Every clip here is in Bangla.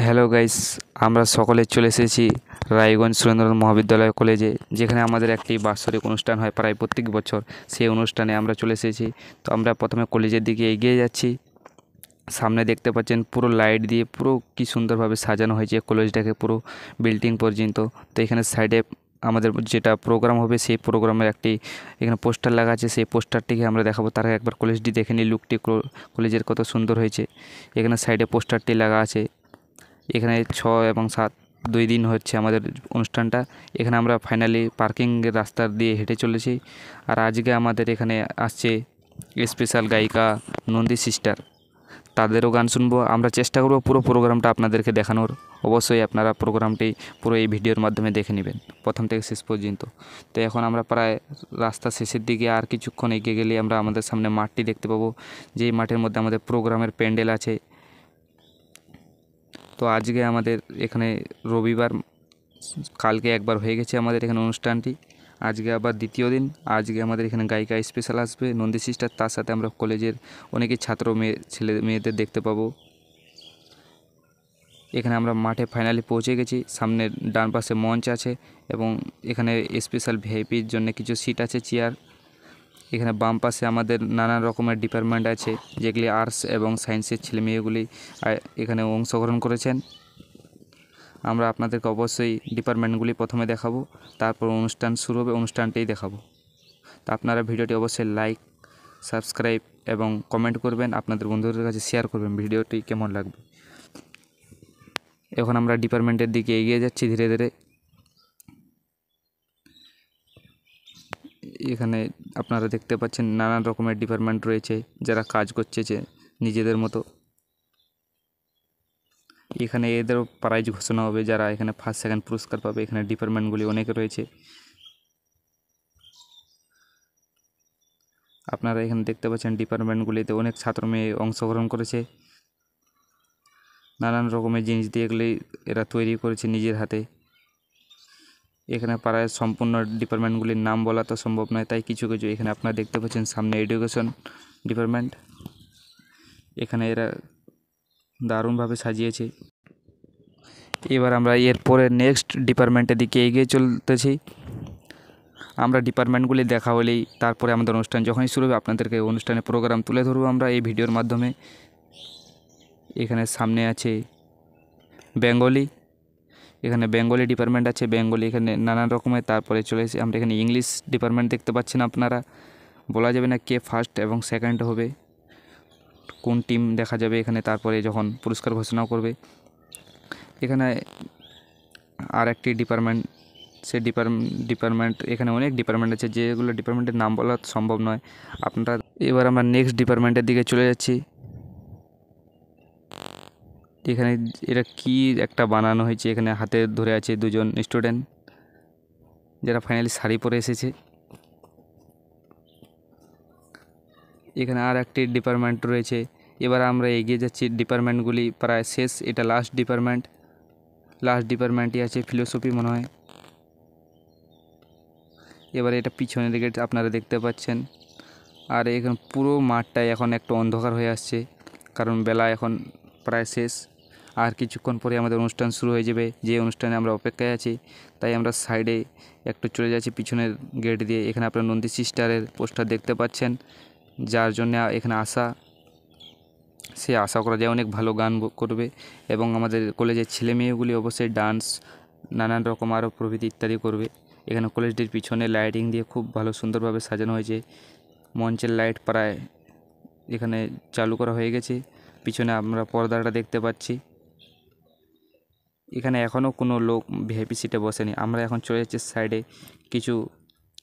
হ্যালো গাইস, আমরা সকলে চলে এসেছি রায়গঞ্জ সুরেন্দ্রনাথ মহাবিদ্যালয় কলেজে, যেখানে আমাদের একটি বাৎসরিক অনুষ্ঠান হয় প্রায় প্রত্যেক বছর। সেই অনুষ্ঠানে আমরা চলে এসেছি। তো আমরা প্রথমে কলেজের দিকে এগিয়ে যাচ্ছি। সামনে দেখতে পাচ্ছেন পুরো লাইট দিয়ে পুরো কি সুন্দরভাবে সাজানো হয়েছে কলেজটাকে, পুরো বিল্ডিং পর্যন্ত। তো এখানে সাইডে আমাদের যেটা প্রোগ্রাম হবে সেই প্রোগ্রামের একটি এখানে পোস্টার লাগা আছে। সেই পোস্টারটিকে আমরা দেখাবো, তার আগে একবার কলেজটি দেখে নিই, লুকটি কলেজের কত সুন্দর হয়েছে। এখানে সাইডে পোস্টারটি লাগা আছে। এখানে 6 এবং 7 2 দিন হচ্ছে আমাদের অনুষ্ঠানটা। এখানে আমরা ফাইনালি পার্কিংয়ের রাস্তা দিয়ে হেঁটে চলেছি। আর আজকে আমাদের এখানে আসছে স্পেশাল গায়িকা নন্দী সিস্টার, তাদেরও গান শুনবো। আমরা চেষ্টা করব পুরো প্রোগ্রামটা আপনাদেরকে দেখানোর। অবশ্যই আপনারা প্রোগ্রামটি পুরো এই ভিডিওর মাধ্যমে দেখে নেবেন প্রথম থেকে শেষ পর্যন্ত। তো এখন আমরা প্রায় রাস্তা শেষের দিকে, আর কিছুক্ষণ এগিয়ে গেলে আমরা আমাদের সামনে মাঠটি দেখতে পাবো, যেই মাঠের মধ্যে আমাদের প্রোগ্রামের প্যান্ডেল আছে। তো আজকে আমাদের এখানে রবিবার, কালকে একবার হয়ে গেছে আমাদের এখানে অনুষ্ঠানটি, আজকে আবার দ্বিতীয় দিন। আজকে আমাদের এখানে গায়িকা স্পেশাল আসবে নন্দী সিস্টার, তার সাথে আমরা কলেজের অনেকেই ছাত্র ছেলে মেয়েদের দেখতে পাবো। এখানে আমরা মাঠে ফাইনালি পৌঁছে গেছি। সামনে ডান পাশে মঞ্চ আছে এবং এখানে স্পেশাল ভিআইপির জন্য কিছু সিট আছে, চেয়ার। এখানে বাম পাশে আমাদের নানান রকমের ডিপার্টমেন্ট আছে, যেগুলি আর্টস এবং সায়েন্সের ছেলে মেয়েগুলি এখানে অংশগ্রহণ করেছেন। আমরা আপনাদেরকে অবশ্যই ডিপার্টমেন্টগুলি প্রথমে দেখাবো, তারপর অনুষ্ঠান শুরু হবে, অনুষ্ঠানটাই দেখাবো। তা আপনারা ভিডিওটি অবশ্যই লাইক, সাবস্ক্রাইব এবং কমেন্ট করবেন, আপনাদের বন্ধুদের কাছে শেয়ার করবেন ভিডিওটি কেমন লাগবে। এখন আমরা ডিপার্টমেন্টের দিকে এগিয়ে যাচ্ছি ধীরে ধীরে। এখানে আপনারা দেখতে পাচ্ছেন নানান রকমের ডিপার্টমেন্ট রয়েছে, যারা কাজ করছে যে নিজেদের মতো। এখানে এদেরও প্রাইজ ঘোষণা হবে, যারা এখানে ফার্স্ট সেকেন্ড পুরস্কার পাবে। এখানে ডিপার্টমেন্টগুলি অনেক রয়েছে, আপনারা এখানে দেখতে পাচ্ছেন ডিপার্টমেন্টগুলিতে অনেক ছাত্র মেয়ে অংশগ্রহণ করেছে। নানান রকমের জিনিস দিয়ে এগুলি এরা তৈরি করেছে নিজের হাতে। এখানে প্রায় সম্পূর্ণ ডিপার্টমেন্টগুলির নাম বলা তো সম্ভব নয়, তাই কিছু কিছু এখানে আপনারা দেখতে পাচ্ছেন। সামনে এডুকেশন ডিপার্টমেন্ট, এখানে এরা দারুণভাবে সাজিয়েছে। এবার আমরা এরপরে নেক্সট ডিপার্টমেন্টের দিকে এগিয়ে চলতেছি। আমরা ডিপার্টমেন্টগুলি দেখা হলেই তারপরে আমাদের অনুষ্ঠান যখনই শুরু হবে, আপনাদেরকে অনুষ্ঠানের প্রোগ্রাম তুলে ধরবো আমরা এই ভিডিওর মাধ্যমে। এখানে সামনে আছে বেঙ্গলি, এখানে বেঙ্গলি ডিপার্টমেন্ট আছে, বেঙ্গলি এখানে নানান রকমের। তারপরে চলে এসে আমরা এখানে ইংলিশ ডিপার্টমেন্ট দেখতে পাচ্ছেন আপনারা। বলা যাবে না কে ফার্স্ট এবং সেকেন্ড হবে, কোন টিম দেখা যাবে এখানে তারপরে যখন পুরস্কার ঘোষণা করবে। এখানে আর একটি ডিপার্টমেন্ট, সে ডিপার্টমেন্ট এখানে অনেক ডিপার্টমেন্ট আছে, যেগুলো ডিপার্টমেন্টের নাম বলা সম্ভব নয় আপনারা। এবার আমরা নেক্সট ডিপার্টমেন্টের দিকে চলে যাচ্ছি। এখানে এটা কি একটা বানানো হয়েছে, এখানে হাতে ধরে আছে দুজন স্টুডেন্ট, যারা ফাইনালি শাড়ি পরে এসেছে। এখানে আর একটি ডিপার্টমেন্ট রয়েছে। এবার আমরা এগিয়ে যাচ্ছি, ডিপার্টমেন্টগুলি প্রায় শেষ। এটা লাস্ট ডিপার্টমেন্টই আছে ফিলোসফি মনে হয়। এবার এটা পিছনের দিকে আপনারা দেখতে পাচ্ছেন। আর এখানে পুরো মাঠটাই এখন একটু অন্ধকার হয়ে আসছে, কারণ বেলা এখন প্রায় শেষ। আর কিছুক্ষণ পরে আমাদের অনুষ্ঠান শুরু হয়ে যাবে, যে অনুষ্ঠানে আমরা অপেক্ষায় আছি। তাই আমরা সাইডে একটু চলে যাচ্ছি পিছনের গেট দিয়ে। এখানে আপনারা নন্দী সিস্টারের পোস্টার দেখতে পাচ্ছেন, যার জন্য এখানে আসা। সে আশা করা যায় অনেক ভালো গান করবে, এবং আমাদের কলেজের ছেলে মেয়েগুলি অবশ্যই ডান্স, নানান রকম আরও প্রভৃতি ইত্যাদি করবে। এখানে কলেজটির পিছনে লাইটিং দিয়ে খুব ভালো সুন্দরভাবে সাজানো হয়েছে। মঞ্চের লাইট প্রায় এখানে চালু করা হয়ে গেছে। পিছনে আমরা পর্দাটা দেখতে পাচ্ছি। এখানে এখনও কোনো লোক ভিআইপি সিটে বসেনি। আমরা এখন চলে যাচ্ছি সাইডে কিছু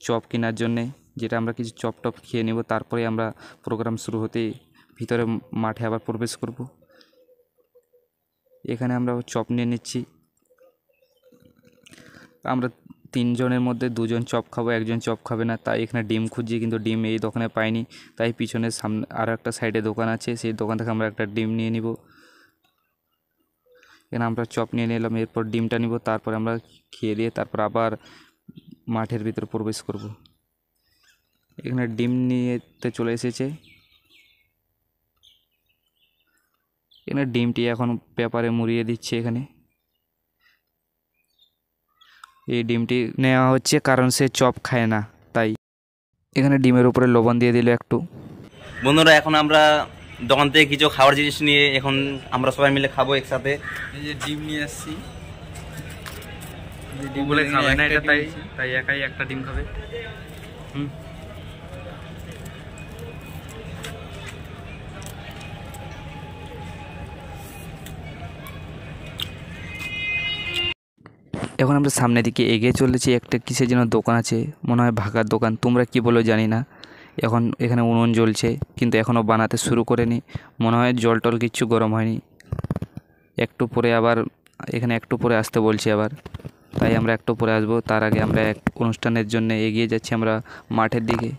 চপ কেনার জন্যে, যেটা আমরা কিছু চপ টপ খেয়ে নেব, তারপরে আমরা প্রোগ্রাম শুরু হতেই ভিতরে মাঠে আবার প্রবেশ করব। এখানে আমরা চপ নিয়ে নিচ্ছি। আমরা 3 জনের মধ্যে 2 জন চপ খাবো, একজন চপ খাবে না। তাই এখানে ডিম খুঁজছি, কিন্তু ডিম এই দোকানে পাইনি। তাই পিছনের সামনে আরও একটা সাইডে দোকান আছে, সেই দোকান থেকে আমরা একটা ডিম নিয়ে নিব। এখানে আমরা চপ নিয়ে নিলাম, এরপর ডিমটা নিব, তারপর আমরা খেয়ে দিয়ে তারপর আবার মাঠের ভিতরে প্রবেশ করব। এখানে ডিম নিতে চলে এসেছে। এখানে ডিমটি এখন পেপারে মুড়িয়ে দিচ্ছে। এখানে এই ডিমটি নেওয়া হচ্ছে কারণ সে চপ খায় না, তাই এখানে ডিমের উপরে লবণ দিয়ে দিল একটু। বন্ধুরা, এখন আমরা দোকান থেকে কিছু খাওয়ার জিনিস নিয়ে এখন আমরা সবাই মিলে খাবো একসাথে। এই যে ডিম নিয়ে আসছি, ডিম বলে খাবে না এটা, তাই একাই একটা ডিম খাবে। এখন আমরা সামনের দিকে এগিয়ে চলেছি। একটা কিসের যেন দোকান আছে, মনে হয় ভাগার দোকান, তোমরা কি বলো জানি না। এখন এখানে উনুন জ্বলছে, কিন্তু এখনও বানাতে শুরু করেনি। মনে হয় জল টল কিচ্ছু গরম হয়নি। একটু পরে আবার এখানে একটু পরে আসতে বলছি আবার, তাই আমরা একটু পরে আসবো। তার আগে আমরা এক অনুষ্ঠানের জন্য এগিয়ে যাচ্ছি আমরা মাঠের দিকে।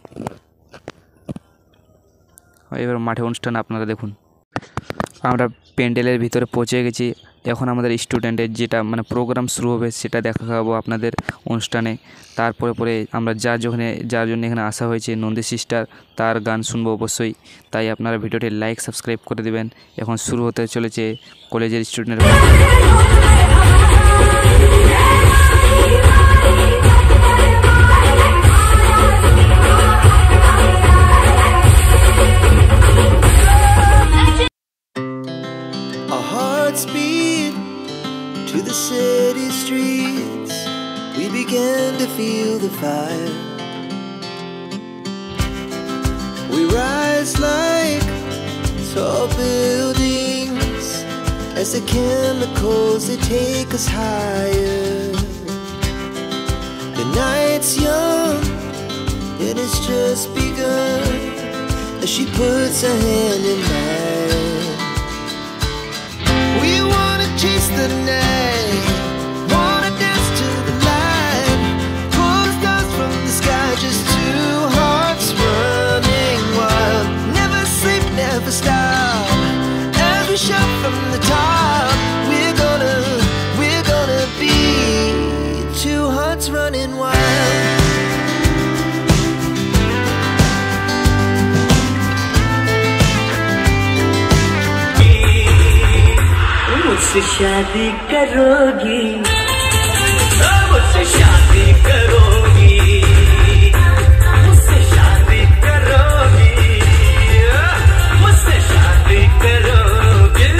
এবার মাঠে অনুষ্ঠান আপনারা দেখুন। আমরা প্যান্ডেলের ভিতরে পৌঁছে গেছি। এখন আমাদের স্টুডেন্টের যেটা মানে প্রোগ্রাম শুরু হবে সেটা দেখাবো আপনাদের অনুষ্ঠানে। তারপরে আমরা যার জন্য এখানে আসা হয়েছে নন্দী সিস্টার, তার গান শুনবো অবশ্যই। তাই আপনারা ভিডিওটি লাইক সাবস্ক্রাইব করে দেবেন। এখন শুরু হতে চলেছে কলেজের স্টুডেন্টের। Speed to the city streets, we began to feel the fire. We rise like tall buildings as the chemicals they take us higher. The night's young and it's just begun as she puts her hand in mine. Chase the night, wanna dance to the light, pull the stars from the sky, just two hearts running wild. Never sleep, never stop, as we shout from the top. We're gonna be two hearts running wild. मुझसे शादी करोगी, मुझसे शादी करोगी, मुझसे शादी करोगी, मुझसे शादी करोगी।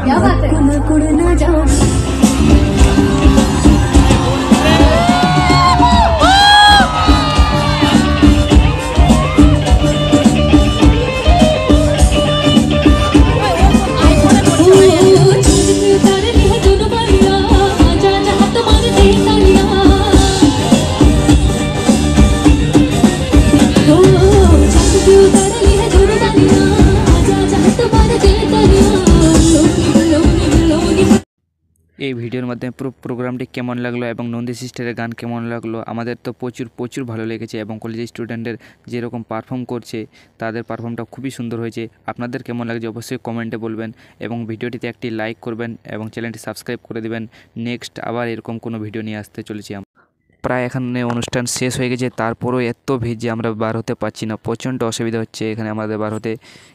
क्या बात है ना जाओ এই ভিডিওর মাধ্যমে পুরো প্রোগ্রামটি কেমন লাগলো এবং নন্দী সিস্টারের গান কেমন লাগলো আমাদের তো প্রচুর ভালো লেগেছে এবং কলেজের স্টুডেন্টদের যেরকম পারফর্ম করছে তাদের পারফর্মটা খুবই সুন্দর হয়েছে। আপনাদের কেমন লাগছে অবশ্যই কমেন্টে বলবেন এবং ভিডিওটিতে একটি লাইক করবেন এবং চ্যানেলটি সাবস্ক্রাইব করে দেবেন। নেক্সট আবার এরকম কোনো ভিডিও নিয়ে আসতে চলেছি। প্রায় এখানে অনুষ্ঠান শেষ হয়ে গেছে, তারপরেও এত ভিড় যে আমরা বার হতে পারছি না, প্রচণ্ড অসুবিধা হচ্ছে এখানে আমাদের বার হতে।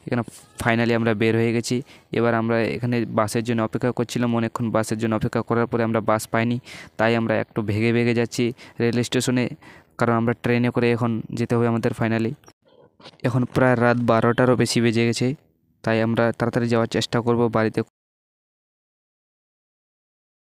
এখানে ফাইনালি আমরা বের হয়ে গেছি। এবার আমরা এখানে বাসের জন্য অপেক্ষা করছিলাম, অনেকক্ষণ বাসের জন্য অপেক্ষা করার পরে আমরা বাস পাইনি, তাই আমরা একটু ভেগে যাচ্ছি রেল স্টেশনে, কারণ আমরা ট্রেনে করে এখন যেতে হবে আমাদের ফাইনালি। এখন প্রায় রাত 12টারও বেশি বেজে গেছে, তাই আমরা তাড়াতাড়ি যাওয়ার চেষ্টা করব বাড়িতে।